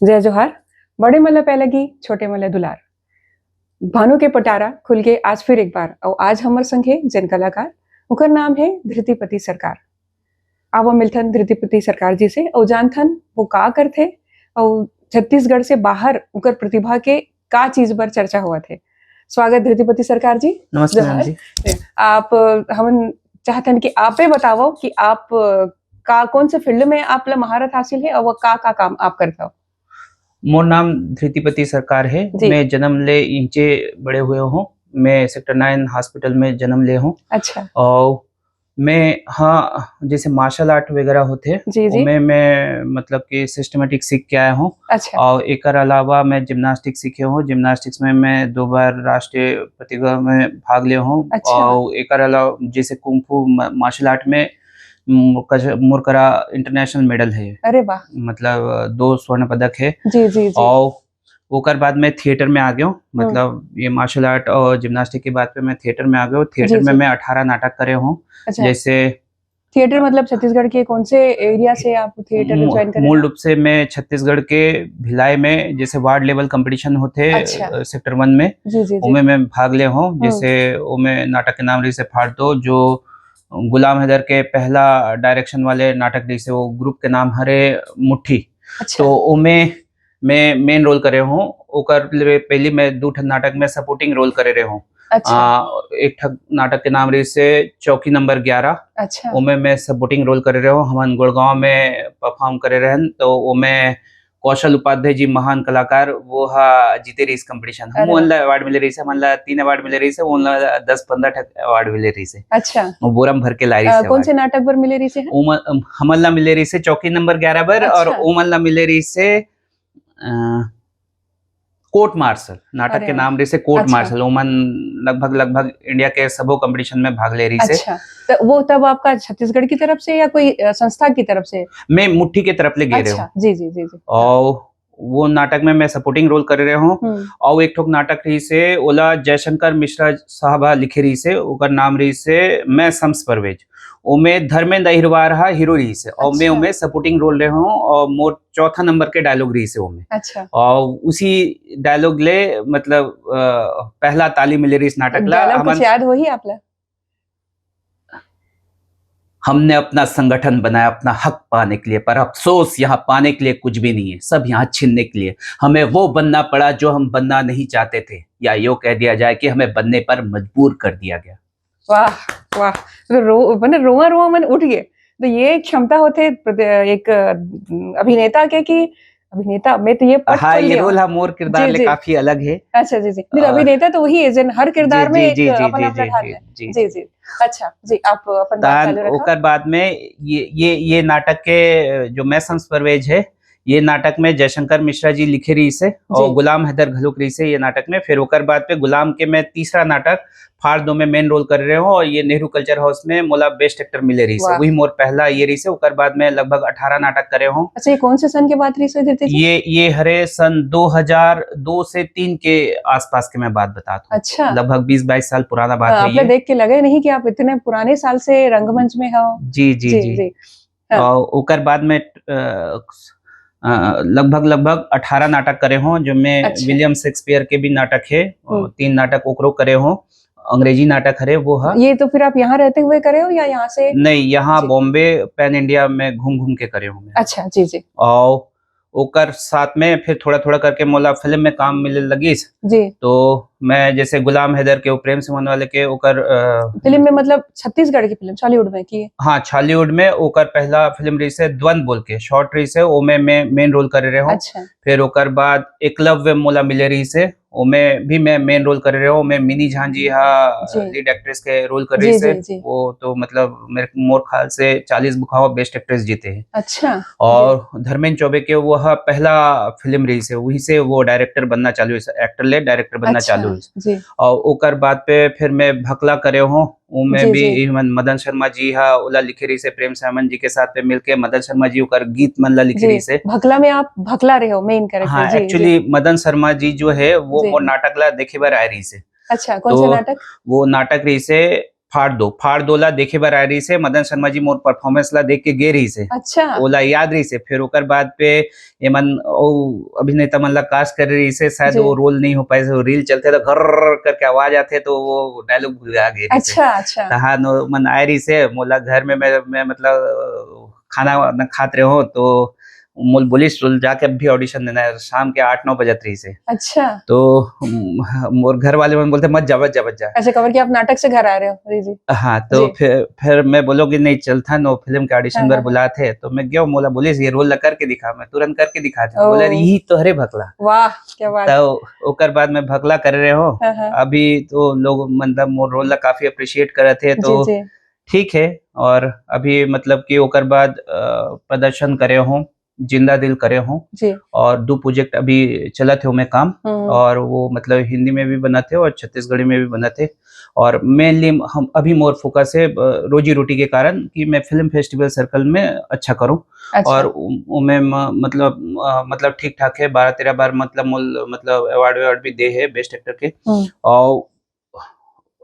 जय जोहार। बड़े मल्ल पैलगी छोटे मल्ल दुलार। भानु के पटारा खुल के आज फिर एक बार और आज हमर संगे जन कलाकार उनका नाम है धृतिपति सरकार। आवा मिलथन धृतिपति सरकार जी से और जानथन वो का करथे और छत्तीसगढ़ से बाहर उनकर प्रतिभा के का चीज पर चर्चा हुआ थे। स्वागत धृतिपति सरकार जी। नमस्ते मैम जी। आप हम चाहतन कि आपे बताओ कि आप का कौन से फील्ड में आप ला महारत हासिल है और वो का काम आप करते हो। मोर नाम धृतिपति सरकार है। मैं जन्म ले इंचे बड़े हुए हूँ। मैं सेक्टर 9 हॉस्पिटल में जन्म ले हूँ। अच्छा। और मैं हाँ जैसे मार्शल आर्ट वगैरह होते मैं मतलब कि सिस्टमेटिक सीख के आया हूँ। अच्छा। और एक अलावा मैं जिम्नास्टिक सीखे हूँ। जिम्नास्टिक्स में मैं 2 बार राष्ट्रीय प्रतियोगिता में भाग लिया हूँ। अच्छा। और एक अलावा जैसे कुंफू मार्शल आर्ट में मुरकरा इंटरनेशनल मेडल है। अरे वाह। मतलब 2 स्वर्ण पदक है। जी जी जी। और ओकर बाद मैं थिएटर में आ गया हूँ। मतलब ये मार्शल आर्ट और जिम्नास्टिक के बाद पे मैं थिएटर में आ गया हूँ। थिएटर में मैं 18 नाटक करे हूँ। अच्छा। जैसे थिएटर मतलब छत्तीसगढ़ के कौन से एरिया से आप थिएटर ज्वाइन करे? मूल रूप से मैं छत्तीसगढ़ के भिलाई में जैसे वार्ड लेवल कंपटीशन होते सेक्टर 1 में उनमें मैं भाग ले हूँ। जैसे उनमें नाटक के नाम रही से फाड़ दो, जो गुलाम हैदर के पहला डायरेक्शन वाले नाटक रही से वो ग्रुप के नाम हरे मुट्ठी। अच्छा। तो उनमें मैं मेन रोल करे हूँ। ओकर पहली मैं 2 नाटक में सपोर्टिंग रोल करे रहे हूँ। अच्छा। एक नाटक के नाम रही से चौकी नंबर 11। अच्छा। उनमें मैं सपोर्टिंग रोल करे रहे हूँ। हम गुड़गांव में परफॉर्म करे रहे। तो उनमें कौशल उपाध्याय जी महान कलाकार वो जीते रही इस कंपटीशन। हम अवार्ड मिले रही से, हमला 3 अवार्ड मिले रही से, 10-15 अवार्ड मिले रही से। अच्छा। बोरम भर के लाई से। कौन से नाटक पर मिले रही से? हमला मिले रही से चौकी नंबर 11 पर। और ओमला मिले रही से कोर्ट मार्शल नाटक के नाम रही से कोर्ट मार्शल। ओमन लगभग इंडिया के सबो कंपटीशन में भाग ले रही से। अच्छा। तो वो तब आपका छत्तीसगढ़ की तरफ से या कोई संस्था की तरफ से? मैं मुट्ठी की तरफ ले गए रहे हूँ। जी जी जी जी। और वो नाटक में मैं सपोर्टिंग रोल कर रहे हूँ। और एक ठोक नाटक रही से ओला जयशंकर मिश्रा साहबा लिखे रही से, ओकर नाम रही से मैं शम्स परवेज। ओमे धर्मेंद्र अहिरवार हीरो रही से। और मैं उमे सपोर्टिंग रोल रहे हूँ। और मोर 4था नंबर के डायलॉग रही से ओमे। अच्छा। और उसी डायलॉग ले मतलब पहला ताली मिले रही इस नाटक ला। कुछ याद वही आप ला? हमने अपना संगठन बनाया अपना हक पाने के लिए, पर अफसोस यहाँ पाने के लिए कुछ भी नहीं है, सब यहाँ छीनने के लिए। हमें वो बनना पड़ा जो हम बनना नहीं चाहते थे, या यूँ कह दिया जाए कि हमें बनने पर मजबूर कर दिया गया। वाह वाह। तो रोआ रोआ मन उठ गए। तो ये क्षमता होते एक अभिनेता के कि अभिनेता में तो ये हाँ, ये रोल मोर किरदार ले काफी अलग है। अच्छा जी जी। अभिनेता तो वही है हर किरदार में एक अपना ढाल है। जी जी। अच्छा जी, आप अपन बात चालू रखो। ओकर बाद में ये नाटक के जो मैं शम्स परवेज है, ये नाटक में जयशंकर मिश्रा जी लिखे रही से और गुलाम हैदर घलुक रही से ये नाटक में। फिर ओकर बाद पे गुलाम के मैं तीसरा नाटक फाड़ दो में मेन रोल कर रहे हूँ। और ये नेहरू कल्चर हाउस में मोला बेस्ट एक्टर मिले रही से, वही मोर पहला ये रही से। ओकर बाद में लगभग 18 नाटक करे हूँ। अच्छा, ये कौन से सन के बात रही से? ये हरे सन 2002 से 3 के आसपास के मैं बात बताता हूँ। अच्छा। लगभग 20-22 साल पुराना बात है। ये देख के लगे नहीं कि आप इतने पुराने साल से रंगमंच में हो। जी जी जी। और ओकर बाद में लगभग 18 नाटक करे हों, जो में विलियम शेक्सपियर के भी नाटक है। 3 नाटक ओकरो करे हों। अंग्रेजी नाटक हरे वो है। ये तो फिर आप यहाँ रहते हुए करे हो या यहाँ से? नहीं, यहाँ बॉम्बे पैन इंडिया में घूम के करे हूँ। अच्छा जी जी। और ओकर साथ में फिर थोड़ा करके मोला फिल्म में काम मिले लगी जी। तो मैं जैसे गुलाम हैदर के प्रेम से मन वाले के ओकर फिल्म में मतलब छत्तीसगढ़ की फिल्म छॉलीवुड में की है? हाँ, छॉलीवुड में ओकर पहला फिल्म रही से द्वंद बोल के शॉर्ट रही से, वो मैं मेन रोल कर रहे हूँ। अच्छा। फिर ओकर बाद एकलव्य मोला मिले रही से, मैं भी मैं मेन रोल कर रहे हूँ। मैं मिनी झांझी लीड एक्ट्रेस के रोल कर रही से। वो तो मतलब मोर ख्याल से 40 बुखावा बेस्ट एक्ट्रेस जीते हैं। अच्छा। और धर्मेंद्र चौबे के वह पहला फिल्म रही से, वही से वो डायरेक्टर बनना चालू है, एक्टर ले डायरेक्टर बनना चालू है। और ओकर बाद पे फिर मैं भकला करे हूँ। उनमें भी मदन शर्मा जी ओला लिखे रही से, प्रेम सामन जी के साथ पे मिलके मदन शर्मा जी ओकर गीत मन ला लिखे रही से। भकला में आप भकला रहे हो मेन कैरेक्टर? हाँ, एक्चुअली मदन शर्मा जी जो है वो नाटक ला देखे बार आ रही से। अच्छा, कौन सा नाटक? वो नाटक रही से फाड़ दोला देखे बार आ रही से मदन शर्मा जी मोर परफॉर्मेंस ला देख के गे रही से अच्छा ओला याद रही से फिर ओकर बाद पे एमन ओ अभिनेता मन ला कास्ट कर रही से शायद जी। वो रोल नहीं हो पाए वो रील चलते तो घर करके आवाज आते तो वो डायलॉग भूल गे रही से अच्छा अच्छा कहा नो मन आ रही से मोला घर में मैं मतलब खाना वाना खाते रहे हो तो मोल बोलिस जाके अब भी ऑडिशन देना है शाम के 8-9 बजत रही से अच्छा तो मोर घर वाले मन बोलते मत जा अच्छा खबर कि आप नाटक से घर आ रहे हो जी हाँ तो जी फिर मैं बोलोगे नहीं चल था नो फिल्म के ऑडिशन हाँ, पर हाँ, बुला थे तो मैं गया मोला बोलिस ये रोल ला करके दिखा मैं तुरंत करके दिखा था ओ। बोला यही तो हरे भकला वाह क्या बात है। तो ओकर बाद में भकला कर रहे हो हाँ, हाँ, अभी तो लोग मतलब मोर रोल ला काफी अप्रिशिएट करे थे तो जी जी ठीक है और अभी मतलब कि ओकर बाद प्रदर्शन करे हो जिंदा दिल करे हो जी और 2 प्रोजेक्ट अभी चला थे में काम और वो मतलब हिंदी में भी बना थे और छत्तीसगढ़ी में भी बना थे और मेनली हम अभी मोर फोकस है रोजी रोटी के कारण कि मैं फिल्म फेस्टिवल सर्कल में अच्छा करूं अच्छा और उनमें मतलब ठीक ठाक है 12-13 बार मतलब अवार्ड भी दे है बेस्ट एक्टर के और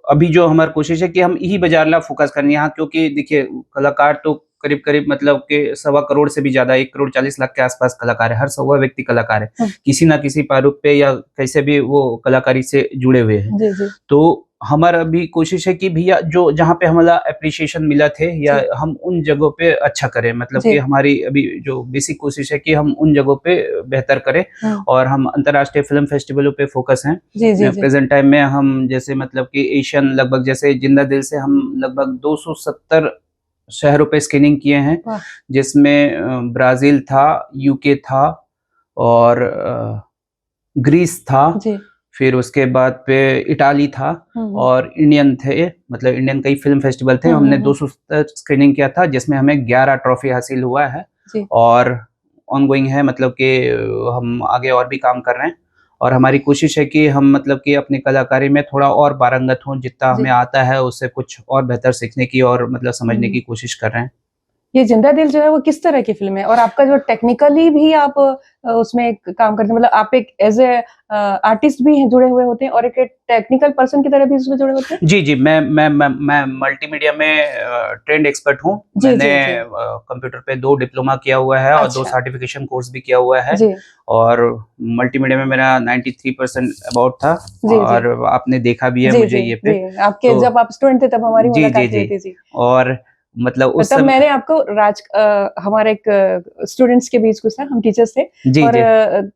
अभी जो हमारी कोशिश है कि हम यही बाजार ला फोकस करनी यहाँ क्योंकि देखिए कलाकार तो करीब करीब मतलब के 1.25 करोड़ से भी ज्यादा 1,40,00,000 के आसपास कलाकार है हर 100वां व्यक्ति कलाकार है किसी ना किसी प्रारूप पे या कैसे भी वो कलाकारी से जुड़े हुए हैं जी जी तो हमारा अभी कोशिश है कि भैया जो जहाँ पे हमारा अप्रिसिएशन मिला थे या हम उन जगहों पे अच्छा करें मतलब कि हमारी अभी जो बेसिक कोशिश है कि हम उन जगहों पे बेहतर करें और हम अंतर्राष्ट्रीय फिल्म फेस्टिवलों पे फोकस हैं प्रेजेंट टाइम में हम जैसे मतलब कि एशियन लगभग जैसे जिंदा दिल से हम लगभग 270 शहरों पे स्क्रीनिंग किए हैं जिसमें ब्राजील था यूके था और ग्रीस था फिर उसके बाद पे इटाली था और इंडियन थे मतलब इंडियन कई फिल्म फेस्टिवल थे हमने 270 स्क्रीनिंग किया था जिसमें हमें 11 ट्रॉफी हासिल हुआ है और ऑनगोइंग है मतलब कि हम आगे और भी काम कर रहे हैं और हमारी कोशिश है कि हम मतलब कि अपनी कलाकारी में थोड़ा और पारंगत हों जितना हमें आता है उससे कुछ और बेहतर सीखने की और मतलब समझने की कोशिश कर रहे हैं ये जिंदा दिल जो है वो किस तरह की फिल्म है और आपका जो टेक्निकली भी आप उसमें काम करते हैं मतलब आप एक एज ए आर्टिस्ट भी हैं जुड़े हुए होते हैं और एक टेक्निकल पर्सन की तरह भी उसमें जुड़े होते हैं जी जी मैं मल्टीमीडिया में ट्रेंड एक्सपर्ट हूँ मैंने कंप्यूटर पे 2 डिप्लोमा किया हुआ है और 2 सर्टिफिकेशन कोर्स भी किया हुआ है और मल्टीमीडिया में मेरा 93% अबाउट था और आपने देखा भी है मुझे ये पे आपके जब आप स्टूडेंट थे तब हमारी मुलाकात हुई थी और मतलब उस तब मैंने आपको हमारे एक स्टूडेंट्स के बीच कुछ था हम टीचर्स थे और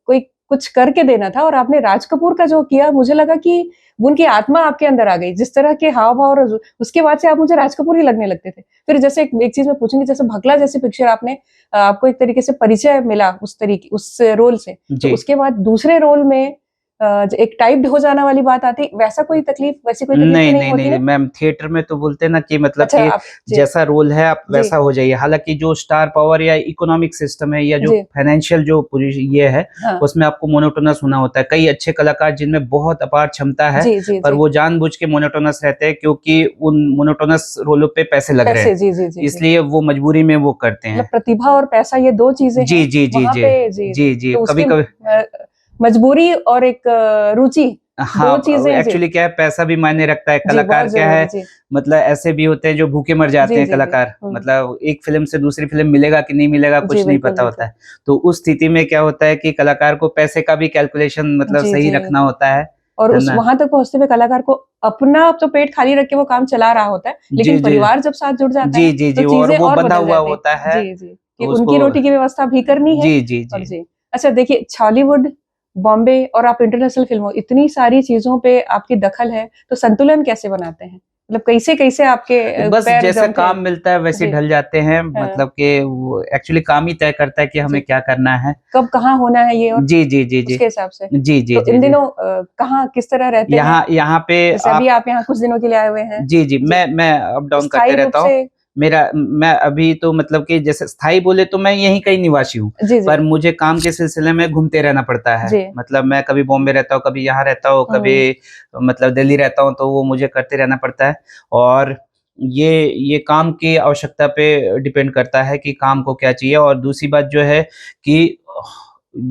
कोई कुछ करके देना था और आपने राज कपूर का जो किया मुझे लगा कि उनकी आत्मा आपके अंदर आ गई जिस तरह के हाव भाव और उसके बाद से आप मुझे राज कपूर ही लगने लगते थे फिर जैसे एक चीज मैं पूछूंगी जैसे भकला जैसी पिक्चर आपने आपको एक तरीके से परिचय मिला उस रोल से तो उसके बाद दूसरे रोल में एक टाइप्ड हो जाना वाली बात आती वैसा कोई तकलीफ वैसी कोई तकलीफ नहीं होती नहीं मैम थिएटर में तो बोलते ना कि मतलब कि जैसा रोल है आप वैसा हो जाइए हालांकि जो स्टार पावर या इकोनॉमिक सिस्टम है या जो फाइनेंशियल जो ये है उसमें आपको मोनोटोनस होना होता है कई अच्छे कलाकार जिनमें बहुत अपार क्षमता है पर वो जानबूझ के मोनोटोनस रहते हैं क्योंकि उन मोनोटोनस रोलों पे पैसे लग रहे हैं इसलिए वो मजबूरी में वो करते हैं प्रतिभा और पैसा ये दो चीजें जी जी जी जी जी कभी कभी मजबूरी और एक रुचि हाँ एक्चुअली क्या है पैसा भी मायने रखता है कलाकार क्या है मतलब ऐसे भी होते हैं जो भूखे मर जाते हैं कलाकार मतलब एक फिल्म से दूसरी फिल्म मिलेगा कि नहीं मिलेगा कुछ नहीं पता होता है तो उस स्थिति में क्या होता है कि कलाकार को पैसे का भी कैलकुलेशन मतलब सही रखना होता है और उस वहां तक पहुंचते हुए कलाकार को अपना तो पेट खाली रख के वो काम चला रहा होता है लेकिन परिवार जब साथ जुड़ जाता है जी जी और वो बंधा हुआ होता है जी जी कि उनकी रोटी की व्यवस्था भी करनी है जी जी अच्छा देखिए हॉलीवुड बॉम्बे और आप इंटरनेशनल फिल्मों इतनी सारी चीजों पे आपकी दखल है तो संतुलन कैसे बनाते हैं मतलब कैसे आपके बस जैसे काम मिलता है वैसे ढल जाते हैं मतलब कि वो एक्चुअली काम ही तय करता है कि हमें क्या करना है कब कहाँ होना है ये और जी जी जी जी उसके हिसाब से जी जी तो इन दिनों कहाँ किस तरह रहते हैं यहाँ पे अभी आप यहाँ कुछ दिनों के लिए आए हुए हैं जी जी मैं अप डाउन करते रहता हूँ मैं अभी तो मतलब कि जैसे स्थायी बोले तो मैं यहीं कहीं निवासी हूँ पर मुझे काम के सिलसिले में घूमते रहना पड़ता है मतलब मैं कभी बॉम्बे रहता हूँ कभी यहाँ रहता हूँ कभी मतलब दिल्ली रहता हूँ तो वो मुझे करते रहना पड़ता है और ये काम की आवश्यकता पे डिपेंड करता है कि काम को क्या चाहिए और दूसरी बात जो है कि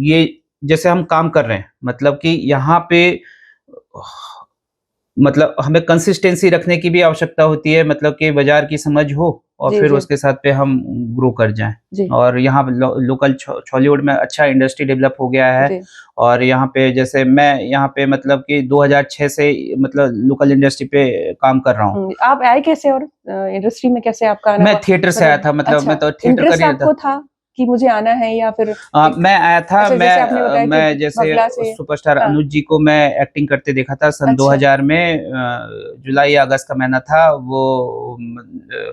ये जैसे हम काम कर रहे हैं मतलब कि यहाँ पे मतलब हमें कंसिस्टेंसी रखने की भी आवश्यकता होती है, मतलब कि बाजार की समझ हो और जी फिर जी उसके साथ पे हम ग्रो कर जाएं। जी और यहाँ लोकल हॉलीवुड में अच्छा इंडस्ट्री डेवलप हो गया है। जी। और यहाँ पे जैसे मैं यहाँ पे मतलब कि 2006 से मतलब लोकल इंडस्ट्री पे काम कर रहा हूँ। आप आए कैसे, और इंडस्ट्री में कैसे आपका आना मैं हुआ? थिएटर से आया मतलब था, मतलब मैं अच्छा, तो थिएटर इंटरेस्ट करियर था। आपको था कि मुझे आना है, या फिर एक, मैं आया था, अच्छा जैसे आपने बताया कि मैं जैसे बगला से। सुपरस्टार हाँ, अनुज जी को मैं एक्टिंग करते देखा था सन अच्छा 2000 में, जुलाई या अगस्त का महीना था वो,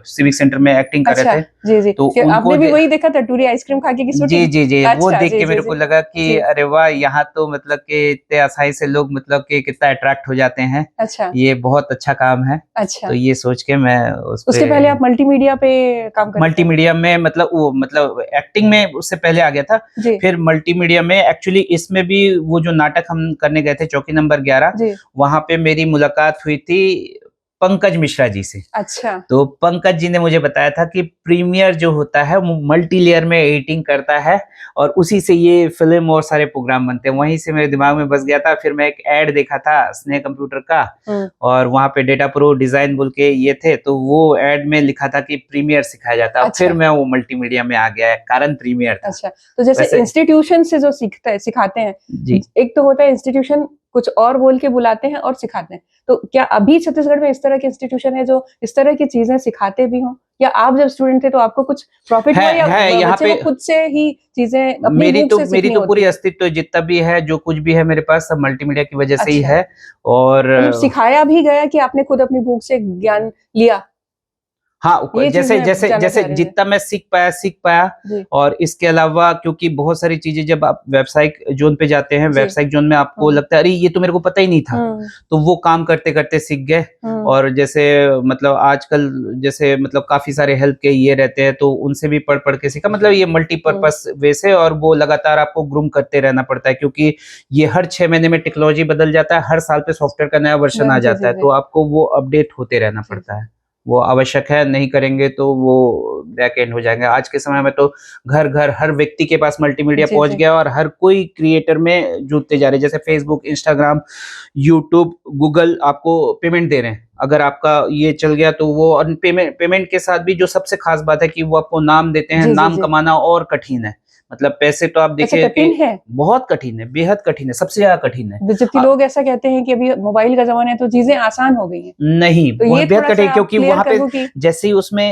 सिविक सेंटर में एक्टिंग कर अच्छा। रहे थे। जी जी, तो कि उनको आपने भी वही देखा था, टूरी आइसक्रीम खा के की जी, शूटिंग? जी, जी, वो अच्छा देख जी के जी मेरे जी को लगा कि जी। अरे वाह! यहाँ तो मतलब कि इतने आसानी से लोग मतलब कि कितना अट्रैक्ट हो जाते हैं। अच्छा ये बहुत अच्छा काम है। तो अच्छा। ये सोच के मैं उस पे उसके पहले आप मल्टीमीडिया पे काम कर रहे थे? मल्टीमीडिया में मतलब वो मतलब एक्टिंग में उससे पहले आ गया था। जी फिर मल्टीमीडिया में एक्चुअली इसमें भी वो जो नाटक हम करने गए थे चौकी नंबर 11, जी। वहाँ पे मेरी मुलाकात हुई थी पंकज मिश्रा जी से। अच्छा तो पंकज जी ने मुझे बताया था कि प्रीमियर जो होता है वो मल्टी लेयर में एडिटिंग करता है और उसी से ये फ़िल्म और सारे प्रोग्राम बनते हैं। वहीं से मेरे दिमाग में बस गया था। फिर मैं एक ऐड देखा था स्नेह कंप्यूटर का और वहाँ पे डेटा प्रो डिज़ाइन बोल के ये थे, तो वो ऐड में लिखा था कि प्रीमियर सिखाया जाता है। फिर अच्छा मैं वो मल्टीमीडिया में आ गया, कारण प्रीमियर था। अच्छा। तो जैसे वैसे इंस्टीट्यूशन से जो सीखता है सिखाते हैं, जी। एक तो होता है इंस्टीट्यूशन कुछ और बोल के बुलाते हैं और सिखाते हैं। तो क्या अभी छत्तीसगढ़ में इस तरह के इंस्टीट्यूशन है जो इस तरह की चीजें सिखाते भी हों? या आप जब स्टूडेंट थे तो आपको कुछ प्रॉफिट हुआ, या यहाँ बच्चे पे को खुद से ही चीजें अपनी बुक से मेरी सीखनी तो पूरी होती है? अस्तित्व जितना भी है, जो कुछ भी है मेरे पास सब मल्टीमीडिया की वजह से ही अच्छा, है। और मतलब सिखाया भी गया कि आपने खुद अपनी बुक से ज्ञान लिया? हाँ, ये चीज जैसे मैं जैसे जानना जैसे चाह रही थी। जितना मैं सीख पाया। जी और इसके अलावा क्योंकि बहुत सारी चीज़ें जब आप व्यावसायिक ज़ोन पे जाते हैं, जी। व्यावसायिक ज़ोन में आपको हुँ, लगता है अरे! ये तो मेरे को पता ही नहीं था। हुँ, तो वो काम करते-करते सीख गए। हुँ, और जैसे मतलब आजकल जैसे मतलब काफ़ी सारे हेल्प के ये रहते हैं, तो उनसे भी पढ़-पढ़ के सीखा। मतलब ये हुँ। मल्टीपर्पज़ वे से, और वो लगातार आपको ग्रूम करते रहना पड़ता है क्योंकि ये हर 6 महीने में टेक्नोलॉजी बदल जाता है, हर साल पे सॉफ्टवेयर का नया वर्ज़न आ जी, जाता जी, है, जी। तो आपको वो अपडेट होते रहना जी, पड़ता जी। है। वो आवश्यक है, नहीं करेंगे तो वो बैक एंड हो जाएँगे। आज के समय में तो घर-घर हर व्यक्ति के पास मल्टीमीडिया जी, पहुँच जी। गया और हर कोई क्रिएटर में जुटते जा रहे हैं। जैसे फ़ेसबुक, इंस्टाग्राम, यूट्यूब, गूगल आपको पेमेंट दे रहे हैं। अगर आपका ये चल गया तो वो, और पेमेंट के साथ भी जो सबसे ख़ास बात है कि वो आपको नाम देते हैं। जी, जी, नाम जी। कमाना और कठिन है। मतलब पैसे तो आप अच्छा, देखिए कठिन कि है? बहुत कठिन है, बेहद कठिन है, सबसे ज़्यादा कठिन है। जबकि अ, लोग ऐसा कहते हैं कि अभी मोबाइल का ज़माना है तो चीज़ें आसान हो गई हैं। नहीं, तो बहुत ये बेहद कठिन थोड़ा-सा है आप क्योंकि क्लियर वहाँ कर पे दूँ कि जैसे ही उसमें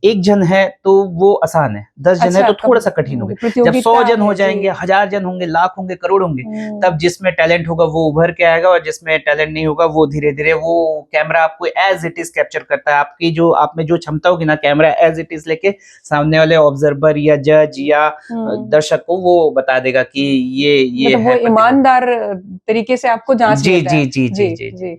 1 जन है तो वो आसान है, 10 जन है अच्छा, तो थोड़ा-सा कठिन हो गया। जब 100 प्रतियोगिता जन हो है। जी। जाएँगे, 1000 जन होंगे, लाख होंगे, करोड़ होंगे, तब हुँ, जिसमें टैलेंट होगा वो उभर के आएगा और जिसमें टैलेंट नहीं होगा वो धीरे-धीरे वो कैमरा आपको एज़ इट इज़ कैप्चर करता है। आपकी जो आप में जो क्षमता होगी ना, कैमरा एज़ इट इज़ लेके सामने वाले ऑब्जर्वर या जज या हुँ। दर्शक को वो बता देगा कि ये मतलब वो है प्रतिभा। ईमानदार तरीके से आपको जाँच जी, लेता जी, है। जी, जी, जी, जी, जी। जी।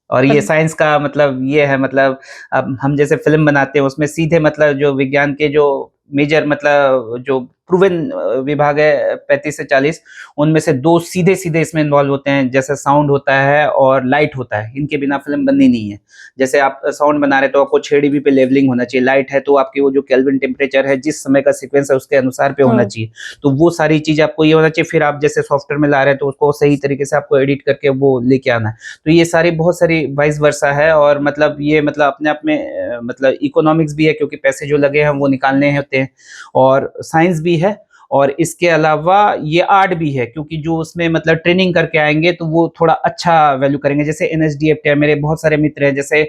और ये मतलब साइंस का मतलब ये है, मतलब अब हम जैसे फ़िल्म बनाते हैं उसमें सीधे मतलब जो विज्ञान के जो मेजर मतलब जो प्रूवन विभाग है 35 से 40, उनमें से 2 सीधे-सीधे इसमें इन्वॉल्व होते हैं। जैसे साउंड होता है और लाइट होता है, इनके बिना फ़िल्म बननी नहीं है। जैसे आप साउंड बना रहे हैं तो आपको 6 डीबी पे लेवलिंग होना चाहिए, लाइट है तो आपकी वो जो केल्विन टेम्परेचर है, जिस समय का सीक्वेंस है उसके अनुसार पे होना हुँ, चाहिए। तो वो सारी चीज़ आपको ये होना चाहिए, फिर आप जैसे सॉफ्टवेयर में ला रहे हैं तो उसको सही तरीके से आपको एडिट करके वो लेके आना है। तो ये सारी बहुत सारी वाइस वर्सा है और मतलब ये मतलब अपने आप में मतलब इकोनॉमिक्स भी है क्योंकि पैसे जो लगे हैं वो निकालने होते हैं, और साइंस भी है, और इसके अलावा ये आर्ट भी है क्योंकि जो उसमें मतलब ट्रेनिंग करके आएँगे तो वो थोड़ा अच्छा वैल्यू करेंगे। जैसे एनएसडीएफ मेरे बहुत सारे मित्र हैं, जैसे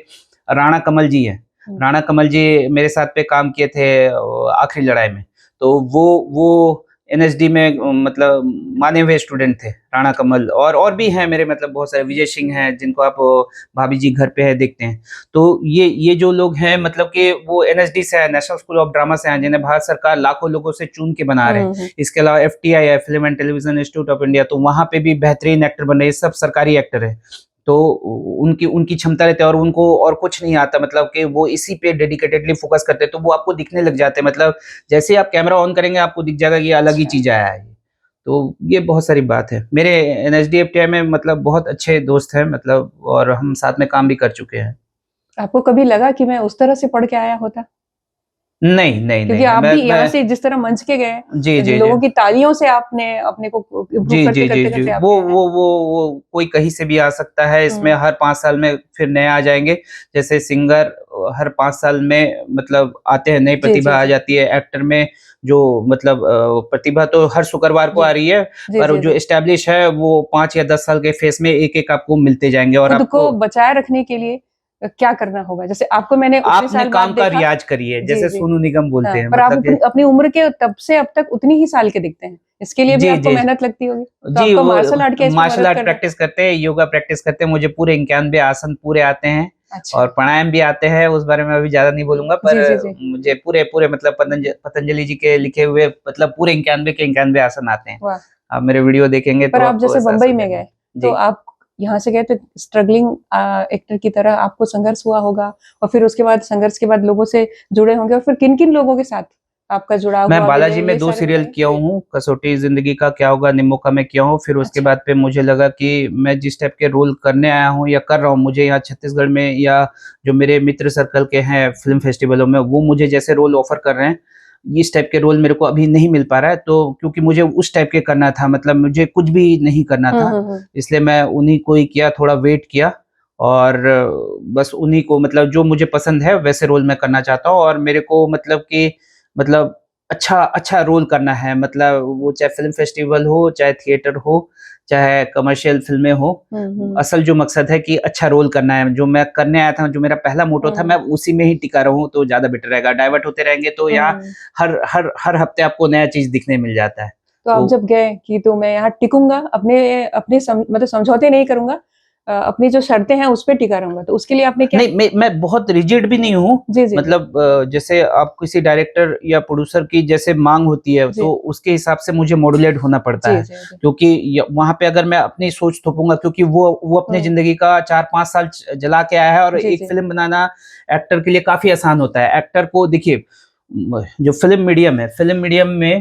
राणा कमल जी हैं। हुँ। राणा कमल जी मेरे साथ पे काम किए थे आखिरी लड़ाई में। तो वो एनएसडी में मतलब माने हुए स्टूडेंट थे, राणा कमल, और भी हैं मेरे मतलब बहुत सारे, विजय सिंह हैं जिनको आप भाभी जी घर पे है देखते हैं। तो ये जो लोग हैं मतलब कि वो एनएसडी से हैं, नेशनल स्कूल ऑफ ड्रामा से हैं, जिन्हें भारत सरकार लाखों लोगों से चुन के बना रहे हैं। हुँ, हुँ। इसके अलावा एफटीआई है, film and television institute of India, तो वहाँ पे भी बेहतरीन एक्टर बन रहे हैं, सब सरकारी एक्टर हैं। तो उनकी उनकी क्षमता रहती है और उनको और कुछ नहीं आता, मतलब कि वो इसी पे डेडिकेटेडली फोकस करते हैं, तो वो आपको दिखने लग जाते हैं। मतलब जैसे ही आप कैमरा ऑन करेंगे आपको दिख जाएगा कि ये अलग ही अच्छा। चीज़ आया है। तो ये बहुत सारी बात है। मेरे एनएसडीएफटीआई में मतलब बहुत अच्छे दोस्त हैं मतलब, और हम साथ में काम भी कर चुके हैं। आपको कभी लगा कि मैं उस तरह से पढ़ के आया होता? नहीं नहीं क्योंकि नहीं आप मैं भी यहाँ मैं से जिस तरह मंच के गए, जी जी लोगों जी की तालियों से आपने अपने को इम्प्रूव जी करते जी जी करते जी करते आप वो गए हैं। वो वो वो कोई कहीं से भी आ सकता है इसमें। हर 5 साल में फिर नए आ जाएंगे। जैसे सिंगर हर 5 साल में मतलब आते हैं, नई जी जी प्रतिभा आ जी जाती है। एक्टर में जो मतलब प्रतिभा तो हर शुक्रवार को जी आ रही है, जी पर जी जो जी एस्टेब्लिश है वो 5 या 10 साल के फेस में एक एक आपको मिलते जाएंगे। और खुद को आपको बचाए रखने के लिए क्या करना होगा? जैसे आपको मैंने उतने आपने साल बाद काम का देखा। रियाज करिए, जी जैसे जी। सोनू निगम बोलते हाँ, हैं, पर आप मतलब कि अपनी उम्र के तब से अब तक उतनी ही साल के दिखते हैं, इसके लिए भी जी आपको जी मेहनत लगती होगी, तो जी आपका मार्शल आर्ट क्या वो इसमें मार्शल मदद आर्ट करता है? प्रैक्टिस करते हैं, योगा प्रैक्टिस करते हैं। मुझे पूरे 91 आसन पूरे आते हैं अच्छा। और प्राणायाम भी आते हैं। उस बारे में अभी ज्यादा नहीं बोलूंगा, पर जी जी जी। मुझे पूरे पूरे मतलब पतंजलि जी के लिखे हुए मतलब पूरे 91 के 91 आसन आते हैं। वाह। आप मेरे वीडियो देखेंगे पर तो आप आपको जैसे एहसास बंबई हो में जाएगा। गए, तो जी आप यहाँ से गए तो स्ट्रगलिंग एक्टर की तरह आपको संघर्ष हुआ होगा, और फिर उसके बाद संघर्ष के बाद लोगों से जुड़े होंगे, और फिर किन किन लोगों के साथ आपका जुड़ाव मैं हुआ, मिले, बालाजी में ये 2 सारे सीरियल बताएं किया जी। हूँ। कसौटी जिंदगी का क्या होगा, निम्मोका में किया हूँ। फिर उसके अच्छा। बाद पे मुझे लगा कि मैं जिस टाइप के रोल करने आया हूँ या कर रहा हूँ, मुझे यहाँ छत्तीसगढ़ में या जो मेरे मित्र सर्कल के हैं फिल्म फेस्टिवलों में, वो मुझे जैसे रोल ऑफर कर रहे हैं, इस टाइप के रोल मेरे को अभी नहीं मिल पा रहा है। तो क्योंकि मुझे उस टाइप के करना था, मतलब मुझे कुछ भी नहीं करना था, हम्म। इसलिए मैं उन्हीं को ही किया, थोड़ा वेट किया। और बस उन्हीं को, मतलब जो मुझे पसंद है वैसे रोल मैं करना चाहता हूँ। और मेरे को मतलब कि मतलब अच्छा अच्छा रोल करना है, मतलब वो चाहे फिल्म फेस्टिवल हो, चाहे थिएटर हो, चाहे कमर्शियल फिल्में हो। हम्म। असल जो मकसद है कि अच्छा रोल करना है, जो मैं करने आया था, जो मेरा पहला मोटो था, मैं हम्म उसी में ही टिका रहूं तो ज्यादा बेटर रहेगा। डाइवर्ट होते रहेंगे तो यहाँ हम्म। हर हफ्ते आपको नया चीज दिखने मिल जाता है। तो आप तो जब गए कि तो मैं यहाँ टिकूंगा, अपने अपने मतलब समझौते नहीं करूंगा, अपनी जो शर्तें हैं उस पर टिका रहूंगा, तो उसके लिए आपने क्या? नहीं, मैं बहुत रिजिड भी नहीं हूँ। जी जी जी मतलब जैसे आप किसी डायरेक्टर या प्रोड्यूसर की जैसे मांग होती है, जी तो उसके हिसाब से मुझे मॉड्यूलेट होना पड़ता जी है। जी जी। क्योंकि वहां पे अगर मैं अपनी सोच थोपूंगा, क्योंकि वो अपने हम्म। जिंदगी का 4-5 साल जला के आया है, और जी एक जी फिल्म बनाना एक्टर के लिए काफी आसान होता है। एक्टर को देखिए, जो फिल्म मीडियम में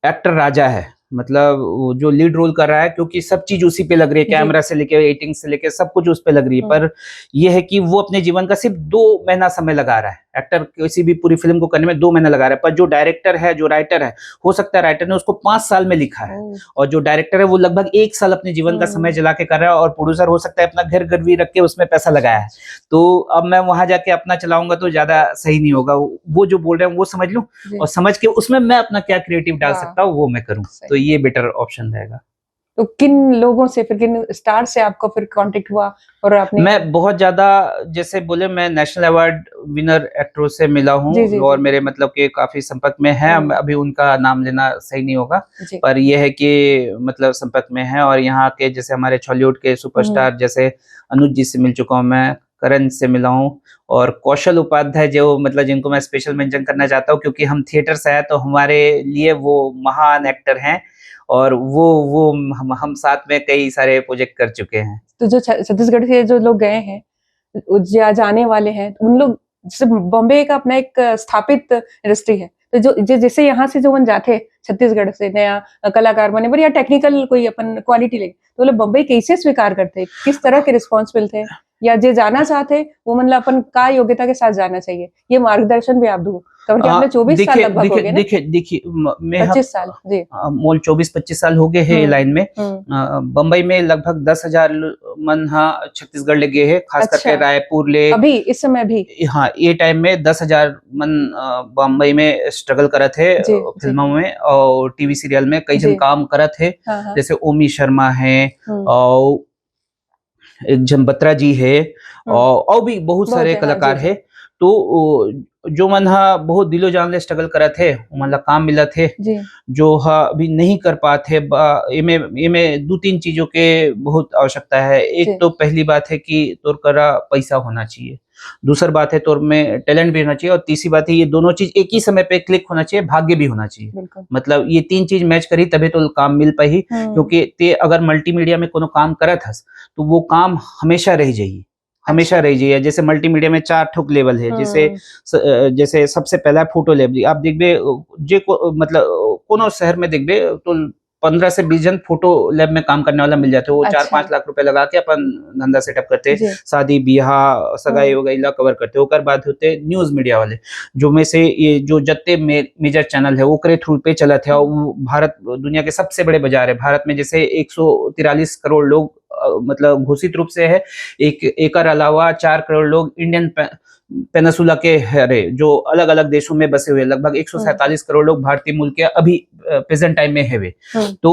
एक्टर राजा है। मतलब वो जो लीड रोल कर रहा है, क्योंकि सब चीज उसी पे लग रही है, जी। कैमरा से लेके एडिटिंग से लेके सब कुछ उस पे लग रही है। हम्म पर यह है कि वो अपने जीवन का सिर्फ 2 महीना समय लगा रहा है। एक्टर किसी भी पूरी फिल्म को करने में 2 महीना लगा रहा है, पर जो डायरेक्टर है, जो राइटर है, हो सकता है राइटर ने उसको 5 साल में लिखा है, ओ। और जो डायरेक्टर है वो लगभग 1 साल अपने जीवन का समय हम्म। जला के कर रहा है, और प्रोड्यूसर हो सकता है अपना घर गिरवी रख के उसमें पैसा अच्छा लगाया है। अच्छा। तो अब मैं वहां जाके अपना चलाऊंगा तो ज्यादा सही नहीं होगा। वो जो बोल रहे हैं वो समझ लूं, जी। और समझ के उसमें मैं अपना क्या क्रिएटिव डाल वाह। सकता हूँ वो मैं करूँ, तो सही। ये बेटर ऑप्शन रहेगा। तो किन लोगों से, फिर किन स्टार से आपको फिर कांटेक्ट हुआ, और आपने? मैं बहुत ज़्यादा, जैसे बोले, मैं नेशनल अवार्ड विनर एक्टरों से मिला हूँ, जी जी और जी। मेरे मतलब के काफ़ी संपर्क में हैं। अभी उनका नाम लेना सही नहीं होगा, जी। पर ये है कि मतलब संपर्क में हैं। और यहाँ के जैसे हमारे बॉलीवुड के हम्म। सुपरस्टार जैसे अनुज जी से मिल चुका हूँ मैं, करण से मिला हूँ, और कौशल उपाध्याय जो मतलब जिनको मैं स्पेशल मेंशन करना चाहता हूँ, क्योंकि हम थिएटर से हैं तो हमारे लिए वो महान एक्टर हैं। और वो हम साथ में कई सारे प्रोजेक्ट कर चुके हैं। तो जो छत्तीसगढ़ से जो लोग गए हैं, या जाने वाले हैं, उन लोग, जैसे बॉम्बे का अपना एक स्थापित इंडस्ट्री है, तो जैसे यहाँ से जो बन जाते छत्तीसगढ़ से नया कलाकार बने, पर या टेक्निकल कोई अपन क्वालिटी ले, तो लोग बम्बई कैसे स्वीकार करते, किस तरह के रिस्पॉन्स मिलते, या जो जाना चाहते वो मतलब अपन का योग्यता के साथ जाना चाहिए, ये मार्गदर्शन भी आप दो, तो आपने 24 साल देखिए लगभग हो देखिए गए ना? देखिए देखिए, मैं 25 साल जी। मोल 24-25 साल हो गए हैं ये लाइन में। हम्म। बम्बई में लगभग 10,000 मन हाँ छत्तीसगढ़ ले गए हैं, खास करके अच्छा। रायपुर ले। अभी इस समय भी? हाँ, ये टाइम में 10,000 मन बम्बई में स्ट्रगल करे थे, जी जी फिल्मों में और टीवी सीरियल में कई जन जी। काम करे थे। हाँ हाँ। जैसे ओमी शर्मा है, हम्म और एक जन बत्रा जी है, हम्म। और भी बहुत बहुत सारे है, हाँ जी कलाकार जी। है। तो जो मन हा बहुत दिलो जान ले स्ट्रगल करे थे, मन ला काम मिला थे। जी। जो हा अभी नहीं कर पाते, इमे इमे 2-3 चीजों के बहुत आवश्यकता है। एक जी। तो पहली बात है कि तोर करा पैसा होना चाहिए। दूसरी बात है तोर में टैलेंट भी होना चाहिए, और तीसरी बात है ये दोनों चीज एक ही समय पे क्लिक होना चाहिए, भाग्य भी होना चाहिए। बिल्कुल। मतलब ये 3 चीज मैच करी तभी तो काम मिल पाही। क्योंकि ते अगर मल्टीमीडिया में कोनो काम करत हस, तो वो काम हमेशा रह जाइए, हमेशा अच्छा। रह जाइए। जैसे मल्टीमीडिया में 4 ठोक लेवल है, हम्म जैसे सबसे पहला फोटो लेवल आप देखबे, जे को मतलब कोनो शहर में देखबे तो 15 से 20 जन फोटो लैब में काम करने वाला मिल जाते, वो अच्छा। 4-5 लाख रुपए लगा के अपन धंधा सेटअप करते, जी। शादी बियाह सगाई वगैरह कवर करते। ओकर बाद होते न्यूज मीडिया वाले, जो में से ये जो जत्ते मेजर चैनल है ओकरे थ्रू पे चलत है, और वो भारत दुनिया के सबसे बड़े बाजार है। भारत में जैसे 143 करोड़ लोग मतलब घोषित रूप से है, एकर अलावा 4 करोड़ लोग इंडियन पेनिसुला के हरे जो अलग अलग देशों में बसे हुए, लगभग 147 करोड़ लोग भारतीय मूल के अभी प्रेजेंट टाइम में है। तो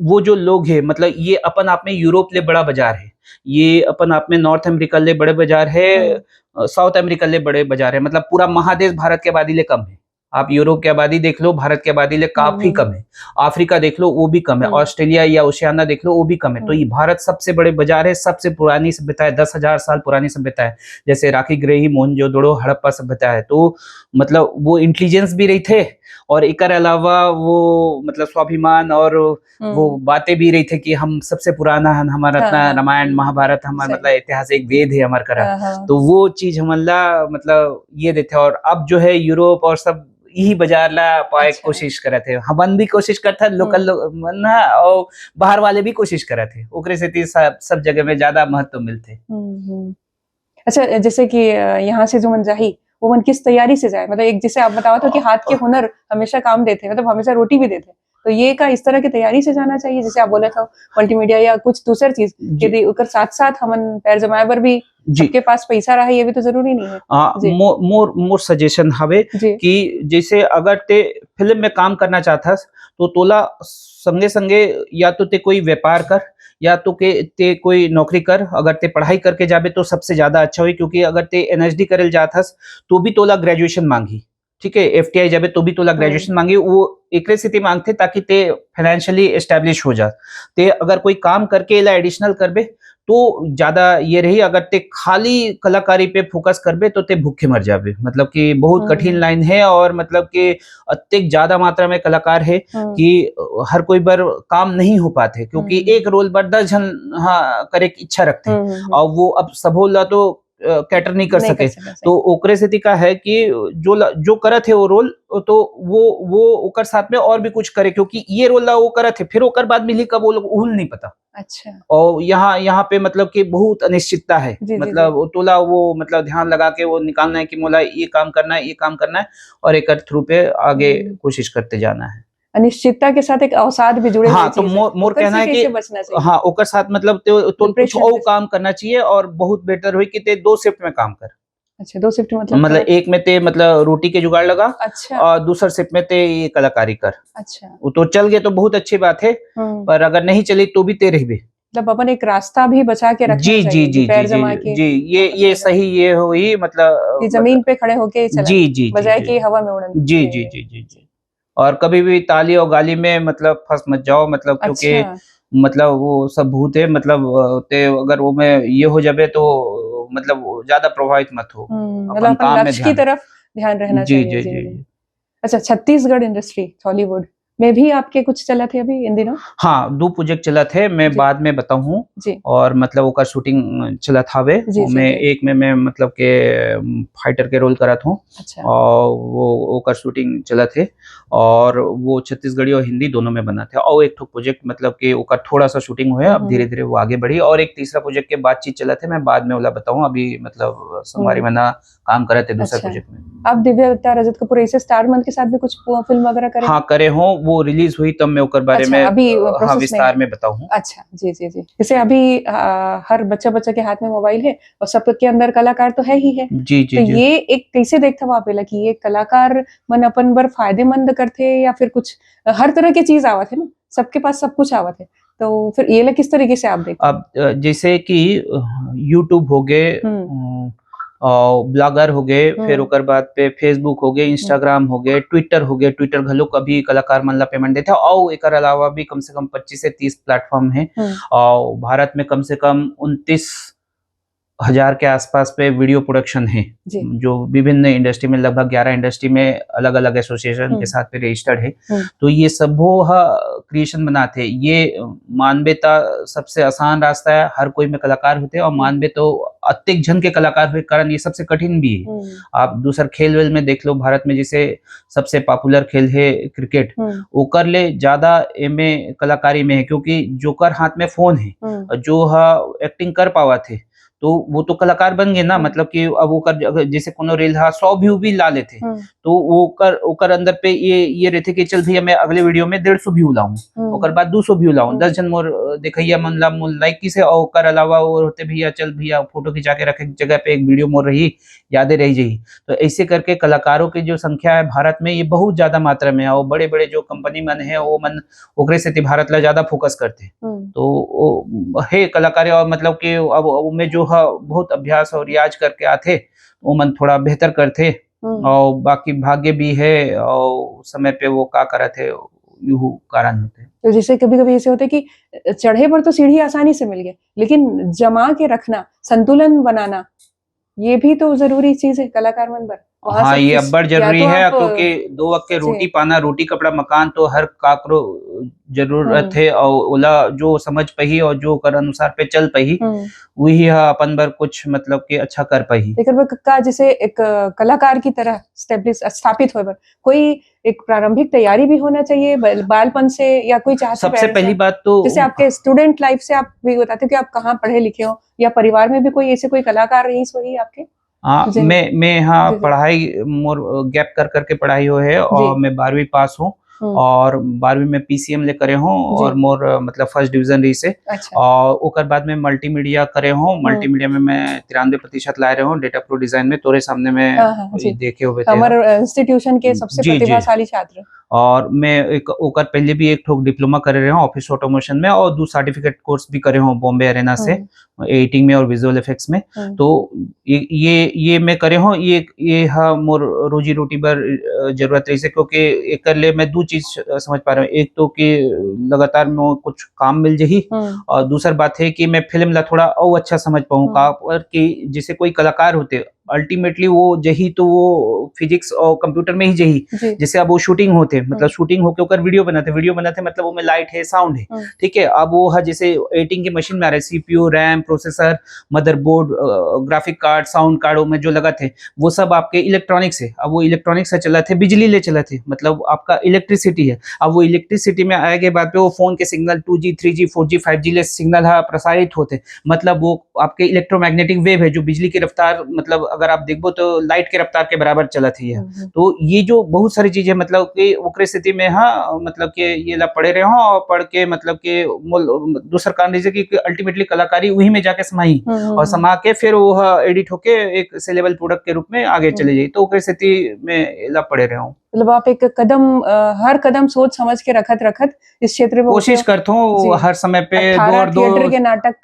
वो जो लोग है, मतलब ये अपन आप में यूरोप ले बड़ा बाजार है, ये अपन आप में नॉर्थ अमेरिका ले बड़े बाजार है, साउथ अमेरिका ले बड़े बाजार है, मतलब पूरा महादेश भारत के आबादी ले कम है। आप यूरोप की आबादी देख लो, भारत की आबादी ले काफी कम है। अफ्रीका देख लो, वो भी कम है। ऑस्ट्रेलिया या ओशियाना देख लो, वो भी कम है। तो ये भारत सबसे बड़े बाजार है, सबसे पुरानी सभ्यता है, 10,000 साल पुरानी सभ्यता है, जैसे राखी गृही, मोहनजोदड़ो, हड़प्पा सभ्यता है। तो मतलब वो इंटेलिजेंस भी रही थे, और एक अलावा वो मतलब स्वाभिमान और वो बातें भी रही थे कि हम सबसे पुराना है, हमारा इतना रामायण महाभारत हमारा मतलब ऐतिहासिक वेद है हमारे करा। तो वो चीज हमला मतलब ये देते। और अब जो है यूरोप और सब यही बाजार ला पाए कोशिश करे थे, हम भी कोशिश करते लोकल ना, और बाहर वाले भी कोशिश करे थे, ओकरे से सब जगह में ज्यादा महत्व मिलते। अच्छा, जैसे कि यहाँ से जो मन जाही वो मन किस तैयारी से जाए, मतलब एक जैसे आप बताओ तो कि हाथ के हुनर हमेशा काम देते, मतलब हमेशा रोटी भी देते, तो ये का इस तरह की तैयारी से जाना चाहिए, जैसे आप बोले था मल्टीमीडिया या कुछ दूसर चीज, यदि उकर साथ साथ हमन पैर जमाए बर भी सबके पास पैसा रहा, ये भी तो जरूरी नहीं है। मोर सजेशन हवे कि जैसे अगर ते फिल्म में काम करना चाहथस तो तोला संगे संगे या तो ते कोई व्यापार कर, या तो के ते कोई नौकरी कर। अगर ते पढ़ाई करके जाबे तो सबसे ज्यादा अच्छा हुई, क्योंकि अगर ते एनएसडी करल जाथस तो भी तोला ग्रेजुएशन मांगी, ठीक है, एफटीआई जाबे तो भी तोला ग्रेजुएशन मांगी, वो एक स्थिति मांगते ताकि ते फाइनेंशियली एस्टेब्लिश हो जा। ते अगर कोई काम करके इला एडिशनल करबे तो ज्यादा ये रही, अगर ते खाली कलाकारी पे फोकस करबे तो ते भूखे मर जाबे, मतलब कि बहुत कठिन लाइन है, और मतलब कि अत्यधिक ज्यादा मात्रा में कलाकार है कि हर कोई बार काम नहीं हो पाते, क्योंकि एक रोल पर 10 जन करे की इच्छा रखते हैं, और वो अब सब होला तो कैटर नहीं कर सके। तो ओकरे से का है कि जो करत है वो रोल, तो वो ओकर साथ में और भी कुछ करे, क्योंकि ये रोल ला वो करत है, फिर ओकर बाद मिली कब वो लोग उहुल नहीं पता। अच्छा। और यहाँ पे मतलब कि बहुत अनिश्चितता है, मतलब तोला वो मतलब ध्यान लगा के वो निकालना है कि मोला ये काम करना है, ये काम करना है, और एक थ्रू पे आगे कोशिश करते जाना है। अनिश्चितता के साथ एक अवसाद भी जुड़े हुए तो मोर कहना है कि हाँ, ओकर साथ मतलब तो कुछ और काम करना चाहिए, और बहुत बेटर हुई कि ते 2 शिफ्ट में काम कर। अच्छा, 2 शिफ्ट मतलब एक में ते मतलब रोटी के जुगाड़ लगा, अच्छा, और दूसरा शिफ्ट में ते ये कलाकारी कर। अच्छा, वो तो चल गए तो बहुत अच्छी बात है, पर अगर नहीं चली तो भी ते रहिबे, मतलब अपन एक रास्ता भी बचा के रखना चाहिए, पैर जमा के। जी, ये सही ये हुई, मतलब कि जमीन पे खड़े होके चला, बजाय कि हवा में उड़न। जी। और कभी भी ताली और गाली में मतलब फंस मत जाओ, मतलब क्योंकि मतलब वो सब भूत है, मतलब ते अगर वो में ये हो जाबे तो मतलब ज्यादा प्रभावित मत हो, मतलब अपन लक्ष्य की तरफ ध्यान रहना चाहिए। जी। अच्छा, छत्तीसगढ़ इंडस्ट्री हॉलीवुड में भी आपके कुछ चला थे अभी इन दिनों? हाँ, 2 प्रोजेक्ट चला थे, मैं बाद में बताऊँ, और मतलब ओकर शूटिंग चला था वे, मैं एक में मैं मतलब के फाइटर के रोल करा था। अच्छा। और वो ओकर शूटिंग चला थे, और वो छत्तीसगढ़ी और हिंदी दोनों में बना था। और एक तो प्रोजेक्ट मतलब कि ओकर थोड़ा सा शूटिंग हुआ, अब धीरे धीरे वो आगे बढ़ी, और एक तीसरा प्रोजेक्ट के बातचीत चला थे, मैं बाद में वाला बताऊँ, अभी मतलब सोमवारी महीना काम करे थे दूसरे प्रोजेक्ट में। आप दिव्या दत्ता, रजत कपूर ऐसे स्टार मंथ के साथ भी कुछ फिल्म वगैरह करे? हाँ, करे हो, वो रिलीज हुई तब मैं ओकर बारे में अभी विस्तार में बताऊँ। अच्छा, जी। जैसे अभी हर बच्चा के हाथ में मोबाइल है, और सबके अंदर कलाकार तो है ही है। जी। तो ये एक कैसे देखता हुआ पेला कि ये कलाकार मन अपन बर फायदेमंद करते, या फिर कुछ हर तरह की चीज आवत है ना, सबके पास सब कुछ आवत है, तो फिर ये किस तरीके से आप देखते? अब जैसे कि यूट्यूब हो गए, ब्लॉगर हो गए, फिर ओकर बाद पे फेसबुक हो गए, इंस्टाग्राम हो गए, ट्विटर हो गए, ट्विटर घलो कभी कलाकार मन ला पेमेंट देते, और एक अलावा भी कम से कम 25 से 30 प्लेटफॉर्म है, और भारत में कम से कम 29 1000 के आसपास पे वीडियो प्रोडक्शन है, जी। जो विभिन्न इंडस्ट्री में लगभग 11 इंडस्ट्री में अलग अलग एसोसिएशन के साथ पे रजिस्टर्ड है। तो ये सबो क्रिएशन बनाते, ये मानवेता सबसे आसान रास्ता है, हर कोई में कलाकार होते हैं और मानवे तो अत्यधिक जन के कलाकार हुए कारण ये सबसे कठिन भी है। आप दूसर खेल वेल में देख लो, भारत में जैसे सबसे पॉपुलर खेल है क्रिकेट, ओकर ले ज्यादा एमे कलाकारी में है, क्योंकि जोकर हाथ में फोन है जो एक्टिंग कर पावा थे तो वो तो कलाकार बन गए ना। मतलब कि अब वो कर जैसे कोनो रील 100 व्यू भी ला लेते तो वो ओकर अंदर पे ये रहते कि चल भैया मैं अगले वीडियो में 150 व्यू लाऊं, ओकर बाद 200 व्यू लाऊं, 10 जन मोर देखैया मन ला मोर लाइक किसे, और ओकर अलावा वो होते भैया चल भैया फोटो खिंचा के रखे जगह पे एक वीडियो मोर रही यादें रह जाई। तो ऐसे करके कलाकारों की जो संख्या है भारत में ये बहुत ज्यादा मात्रा में है, और बड़े बड़े जो कंपनी मन है वो मन ओकरे से भारत ला ज्यादा फोकस करते। तो है कलाकारी, और मतलब कि अब उनमें जो है बहुत अभ्यास और रियाज करके आते वो मन थोड़ा बेहतर करते, और बाकी भाग्य भी है और समय पे वो का करे थे यू कारण होते। तो जैसे कभी कभी ऐसे होते कि चढ़े पर तो सीढ़ी आसानी से मिल गए, लेकिन जमा के रखना, संतुलन बनाना, ये भी तो जरूरी चीज है कलाकार मन पर। हाँ, ये अब्बड़ जरूरी है, क्योंकि 2 वक्त के जी। रोटी पाना, रोटी कपड़ा मकान तो हर काकरो जरूरत है, और ओला जो समझ पही और जो कर अनुसार पे चल पही वही अपन बर कुछ मतलब कि अच्छा कर पही। लेकिन का जैसे एक कलाकार की तरह स्थापित होए बर कोई एक प्रारंभिक तैयारी भी होना चाहिए बालपन से, या कोई चाहते सबसे पहली बात तो जैसे आपके स्टूडेंट लाइफ से आप भी बताते हो कि आप कहाँ पढ़े लिखे हो, या परिवार में भी कोई ऐसे कोई कलाकार रही वही आपके? हाँ, मैं हाँ पढ़ाई मोर गैप कर करके पढ़ाई हो है, और मैं 12वीं पास हूँ और 12वीं में पीसीएम ले करे हूँ, और मोर मतलब फर्स्ट डिवीजन रही से। अच्छा। और ओकर बाद में मल्टीमीडिया करे हूँ, मल्टीमीडिया में मैं 93% लाए रहे हूँ, डेटा प्रो डिजाइन में तोरे सामने में देखे हुए थे। हमारे इंस्टीट्यूशन के सबसे प्रतिभाशाली छात्र। और मैं एक ओकर पहले भी एक ठोक डिप्लोमा करे रहे हूँ ऑफिस ऑटोमेशन में, और 2 सर्टिफिकेट कोर्स भी करे हूँ बॉम्बे अरेना से एडिटिंग में और विजुअल इफेक्ट्स में। तो ये मैं करे हूँ, ये हाँ मोर रोजी रोटी बर जरूरत रही से, क्योंकि एक कर ले मैं 2 चीज समझ पा रहा हूँ, एक तो कि लगातार में कुछ काम मिल जाही, और दूसरा बात है कि मैं फिल्म ला थोड़ा और अच्छा समझ पाऊँ का, कि जैसे कोई कलाकार होते अल्टीमेटली वो जही तो वो फिजिक्स और कंप्यूटर में ही जही, जैसे अब वो शूटिंग होते मतलब शूटिंग होके ओकर वीडियो बनाते मतलब वो में लाइट है, साउंड है, ठीक है। अब वो है जैसे एडिटिंग की मशीन में आ रहे CPU, RAM, processor, motherboard, graphic card, sound card में जो लगा थे वो सब आपके इलेक्ट्रॉनिक्स है। अब वो इलेक्ट्रॉनिक्स से चला थे, बिजली ले चला थे, मतलब आपका इलेक्ट्रिसिटी है। अब वो इलेक्ट्रिसिटी में आए के बाद पे वो फोन के signal 2G 3G 4G 5G ले सिग्नल है प्रसारित होते, मतलब वो आपके इलेक्ट्रोमैग्नेटिक वेव है जो बिजली की रफ्तार, मतलब अगर आप देखो तो लाइट के रफ्तार के बराबर चला थी है। तो ये जो बहुत सारी चीजें मतलब कि ओकरे स्थिति में हाँ मतलब कि ये ला पढ़े रहे हो, और पढ़ के मतलब कि दूसरा कारण रही कि अल्टीमेटली कलाकारी वही में जाके समाई, और समा के फिर वो एडिट होके एक सेलेबल प्रोडक्ट के रूप में आगे चले जाए। तो ओकरे स्थिति में ला पढ़े रहे हो, मतलब आप एक कदम हर कदम सोच समझ के रखत इस क्षेत्र में कोशिश करता हूँ हर समय पे। थिएटर के नाटक,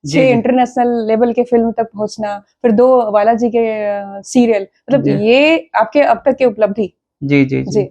6 इंटरनेशनल लेवल के फिल्म तक पहुंचना, फिर 2 बालाजी के सीरियल, मतलब ये आपके अब तक के उपलब्धि। जी जी जी,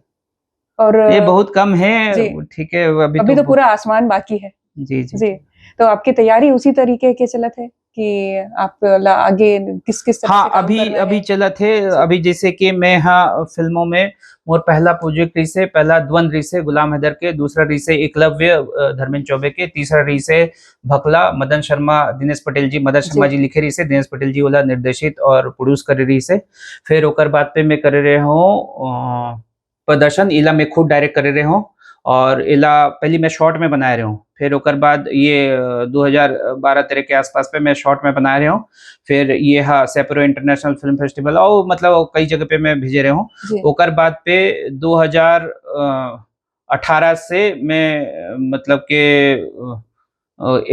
और ये बहुत कम है, ठीक है, अभी तो पूरा आसमान बाकी है। जी जी जी। तो आपकी तैयारी उसी तरीके के चलत है कि आप आगे किस तरह से हाँ अभी चला थे। अभी जैसे कि मैं हाँ फिल्मों में मोर पहला प्रोजेक्ट रही से, पहला द्वंद रही से गुलाम हैदर के, दूसरा रही से एकलव्य धर्मेंद्र चौबे के, तीसरा रही से भकला मदन शर्मा दिनेश पटेल जी, मदन शर्मा जी लिखे रही से, दिनेश पटेल जी वाला निर्देशित और प्रोड्यूस कर रही से। फिर ओकर बाद पे मैं कर रहे हूँ प्रदर्शन, इला में खुद डायरेक्ट कर रहे हूँ, और इला पहली मैं शॉर्ट में बना रहे हूँ। फिर ओकर बाद ये 2012-13 के आसपास पे मैं शॉर्ट में बना रहे हूँ। फिर ये हाँ सैपरो इंटरनेशनल फिल्म फेस्टिवल और मतलब कई जगह पे मैं भेजे रहे हूँ। ओकर बाद पे 2018 से मैं मतलब के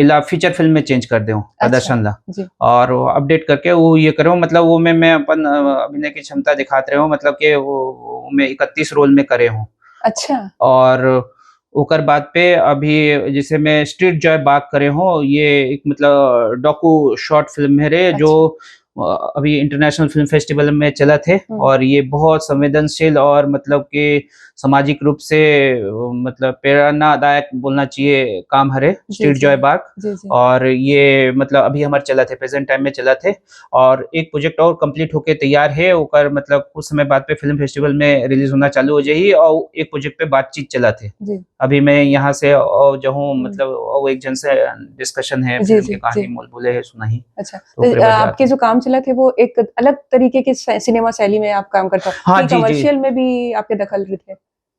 इला फीचर फिल्म में चेंज कर दूँ प्रदर्शन ला, और अपडेट करके वो ये करूँ, मतलब वो मैं अपन अभिनय की क्षमता दिखाते रहे हूँ, मतलब कि वो मैं 31 रोल में करे हूँ। अच्छा। और ओकर बाद पे अभी जैसे मैं स्ट्रीट जॉय बाग करे हूँ, ये एक मतलब डॉकू शॉर्ट फिल्म है रे, जो अभी इंटरनेशनल फिल्म फेस्टिवल में चला थे, और ये बहुत संवेदनशील और मतलब कि सामाजिक रूप से मतलब प्रेरणादायक बोलना चाहिए काम हरे स्ट्रीट जी। जॉय बाग। जी जी और ये मतलब अभी हमारे चला थे, प्रेजेंट टाइम में चला थे। और एक प्रोजेक्ट और कंप्लीट होके तैयार है, ओकर मतलब कुछ समय बाद पे फिल्म फेस्टिवल में रिलीज होना चालू हो जाही। और एक प्रोजेक्ट पे बातचीत चला थे। जी अभी मैं यहाँ से और जो हूँ मतलब और एक जन से डिस्कशन है, जी फिल्म जी के कहानी जी मोल बोले है सुनाही। अच्छा। तो तो ओकरे बाद जात आपके हूँ। जो काम चला थे वो एक अलग तरीके के सिनेमा शैली में आप काम करते हो हाँ कि जी जी। कमर्शियल में भी आपके दखल थे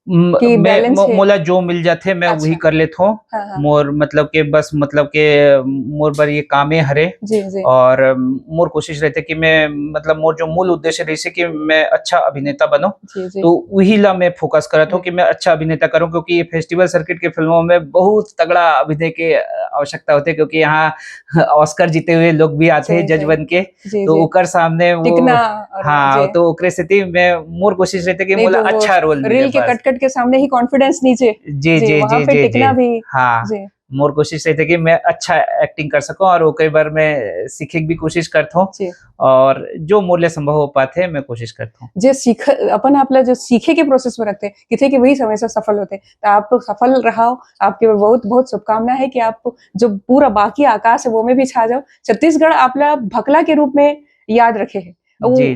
कि मैं बैलेंस है? मोला जो मिल जाथे मैं वही अच्छा। कर लेत हूँ। हाँ हाँ मोर मतलब के बस मतलब के मोर बर ये कामे हरे। जी जी और मोर कोशिश रहते कि मैं मतलब मोर जो मूल उद्देश्य रही कि मैं अच्छा अभिनेता बनूं। जी जी तो वही ला मैं फोकस करत हूँ जी कि मैं अच्छा अभिनेता करूं, क्योंकि ये फेस्टिवल सर्किट के फिल्मों में बहुत तगड़ा अभिनय के आवश्यकता होते है, क्योंकि यहाँ ऑस्कर जीते हुए लोग भी आते हैं सही जज सही बन के। जी तो जी ओकर सामने वो टिकना और हाँ, जी तो ओकरे स्थिति में मोर कोशिश रहते कि नहीं मोला तो वो अच्छा रोल मिले रील के बस। कट कट के सामने ही कॉन्फिडेंस नीचे जी जी जी वहां जी पे जी जी। टिकना भी हाँ, जी मोर कोशिश रहती है कि मैं अच्छा एक्टिंग कर सकूं, और वो कई बार मैं सीखे की भी कोशिश करता हूँ। जी और जो मोर लिए संभव हो पाते मैं कोशिश करता हूँ। जे सीख अपन आपला जो सीखे के प्रोसेस में रखते किथे कि वही समय से सफल होते तो आप सफल रहो। आपके बहुत बहुत शुभकामना है कि आप जो पूरा बाकी आकाश है वो में भी छा जाओ। छत्तीसगढ़ आपला भकला के रूप में याद रखे है वो जी जी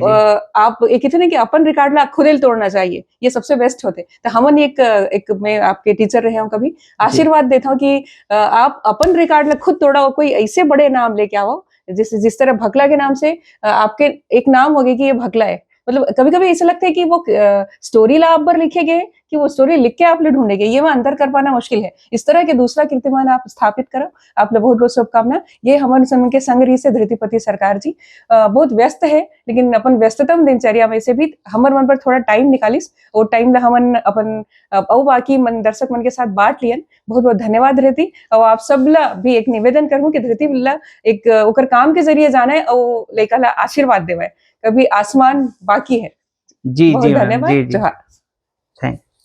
आप एक कहते ना कि अपन रिकॉर्ड ला खुदेल तोड़ना चाहिए, ये सबसे बेस्ट होते। तो हमन एक मैं आपके टीचर रहे हूँ, कभी जी आशीर्वाद देता हूँ कि आप अपन रिकॉर्ड ला खुद तोड़ा हो, कोई ऐसे बड़े नाम लेके आओ जिस तरह भकला के नाम से आपके एक नाम हो गया कि ये भकला है। मतलब कभी-कभी ऐसा लगता है कि वो स्टोरी ला आप बर लिखे गए कि वो स्टोरी लिख के आप ले ढूँढे गए, ये मैं अंतर कर पाना मुश्किल है। इस तरह के दूसरा कीर्तिमान आप स्थापित करो। आप ला बहुत-बहुत शुभकामना। ये हमन समन के संग रही से धृतिपति सरकार जी बहुत व्यस्त है, लेकिन अपन व्यस्ततम दिनचर्या में से भी हमर मन पर थोड़ा टाइम निकालिस। वो टाइम ला हमन अपन अउ बाकी मन दर्शक मन के साथ बाँट लियन। बहुत-बहुत धन्यवाद धृति। और आप सब ला भी एक निवेदन करहूँ कि धृति ला एक ओकर काम के ज़रिए जाने और लइका ला आशीर्वाद देवय। कभी आसमान बाकी है। जी बहुत जी मैम, धन्यवाद। जी जी। जोहार।